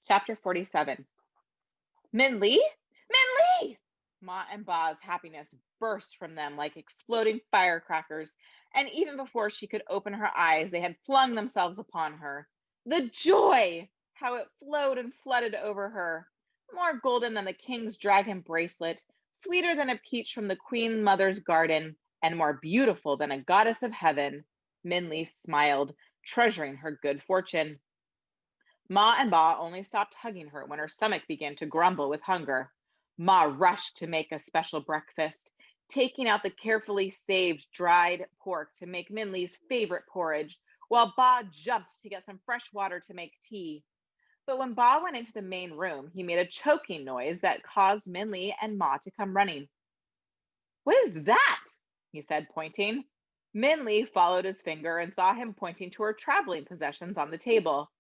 Chapter 47. Min Lee? Min Lee! Ma and Ba's happiness burst from them like exploding firecrackers, and even before she could open her eyes, they had flung themselves upon her. The joy! How it flowed and flooded over her. More golden than the king's dragon bracelet, sweeter than a peach from the queen mother's garden, and more beautiful than a goddess of heaven. Min Lee smiled, treasuring her good fortune. Ma and Ba only stopped hugging her when her stomach began to grumble with hunger. Ma rushed to make a special breakfast, taking out the carefully saved dried pork to make Minley's favorite porridge, while Ba jumped to get some fresh water to make tea. But when Ba went into the main room, he made a choking noise that caused Minley and Ma to come running. "What is that?" he said, pointing. Minley followed his finger and saw him pointing to her traveling possessions on the table.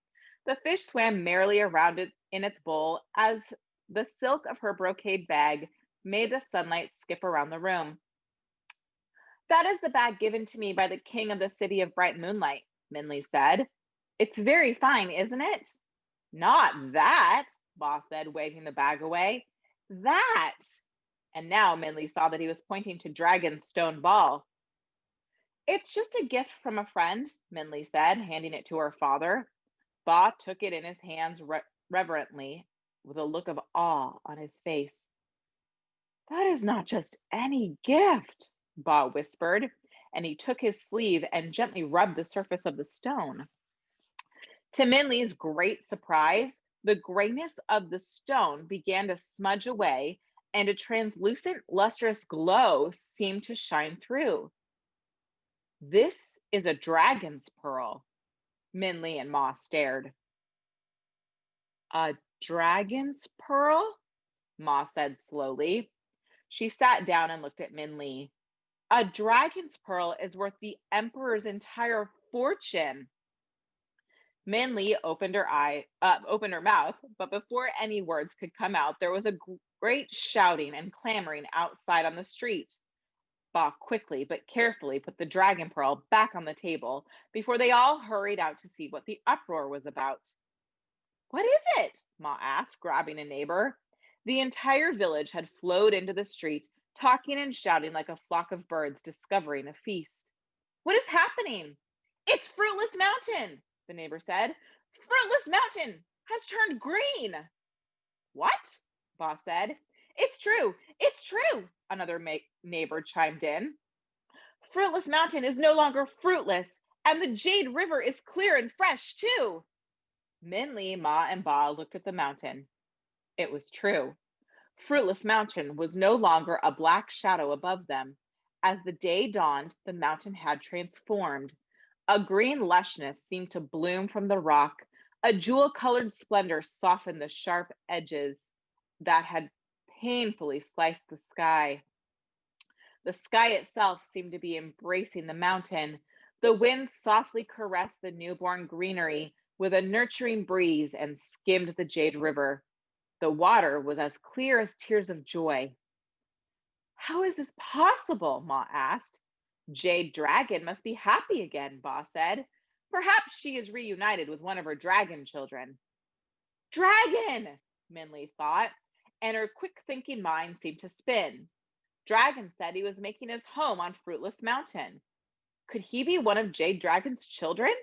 The fish swam merrily around it in its bowl as the silk of her brocade bag made the sunlight skip around the room. "That is the bag given to me by the king of the city of bright moonlight," Minley said. "It's very fine, isn't it?" "Not that," Boss said, waving the bag away. "That." And now Minley saw that he was pointing to Dragon's stone ball. "It's just a gift from a friend," Minley said, handing it to her father. Ba took it in his hands reverently, with a look of awe on his face. "That is not just any gift," Ba whispered, and he took his sleeve and gently rubbed the surface of the stone. To Minley's great surprise, the grayness of the stone began to smudge away, and a translucent, lustrous glow seemed to shine through. "This is a dragon's pearl." Minley and Ma stared. "A dragon's pearl?" Ma said slowly. She sat down and looked at Minley. "A dragon's pearl is worth the emperor's entire fortune." Minley opened her mouth, but before any words could come out, there was a great shouting and clamoring outside on the street. Ba quickly but carefully put the dragon pearl back on the table before they all hurried out to see what the uproar was about. "What is it?" Ma asked, grabbing a neighbor. The entire village had flowed into the street, talking and shouting like a flock of birds discovering a feast. "What is happening?" "It's Fruitless Mountain," the neighbor said. "Fruitless Mountain has turned green." "What?" Boss said. "It's true, it's true," another neighbor chimed in. "Fruitless Mountain is no longer fruitless, and the Jade River is clear and fresh, too." Minley, Ma, and Ba looked at the mountain. It was true. Fruitless Mountain was no longer a black shadow above them. As the day dawned, the mountain had transformed. A green lushness seemed to bloom from the rock. A jewel-colored splendor softened the sharp edges that had painfully sliced the sky. The sky itself seemed to be embracing the mountain. The wind softly caressed the newborn greenery with a nurturing breeze and skimmed the Jade River. The water was as clear as tears of joy. "How is this possible?" Ma asked. "Jade Dragon must be happy again," Ba said. "Perhaps she is reunited with one of her dragon children." "Dragon!" Minley thought, and her quick thinking mind seemed to spin. Dragon said he was making his home on Fruitless Mountain. Could he be one of Jade Dragon's children?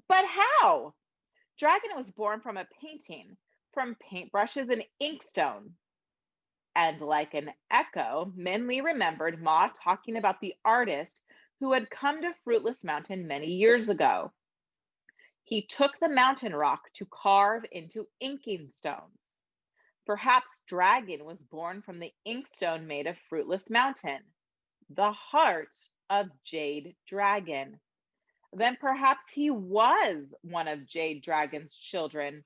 But how? Dragon was born from a painting, from paintbrushes and inkstone. And like an echo, Minley remembered Ma talking about the artist who had come to Fruitless Mountain many years ago. He took the mountain rock to carve into inking stones. Perhaps Dragon was born from the inkstone made of Fruitless Mountain, the heart of Jade Dragon. Then perhaps he was one of Jade Dragon's children.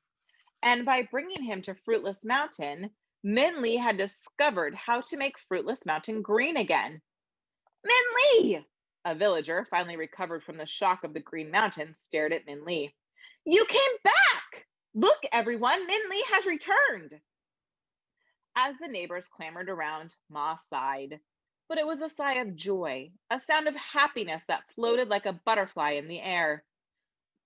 And by bringing him to Fruitless Mountain, Minley had discovered how to make Fruitless Mountain green again. "Minley!" A villager, finally recovered from the shock of the Green Mountain, stared at Minley. "You came back! Look, everyone, Minley has returned." As the neighbors clamored around, Ma sighed. But it was a sigh of joy, a sound of happiness that floated like a butterfly in the air.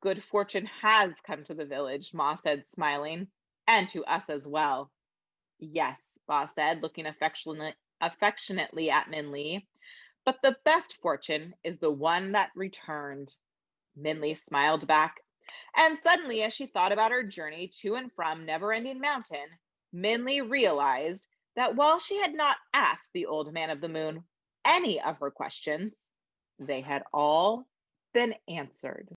Good fortune has come to the village, Ma said, smiling, and to us as well. Yes, Ba said, looking affectionately at Minli. But the best fortune is the one that returned. Minli smiled back. And suddenly, as she thought about her journey to and from Neverending Mountain, Minli realized that while she had not asked the Old Man of the Moon any of her questions, they had all been answered.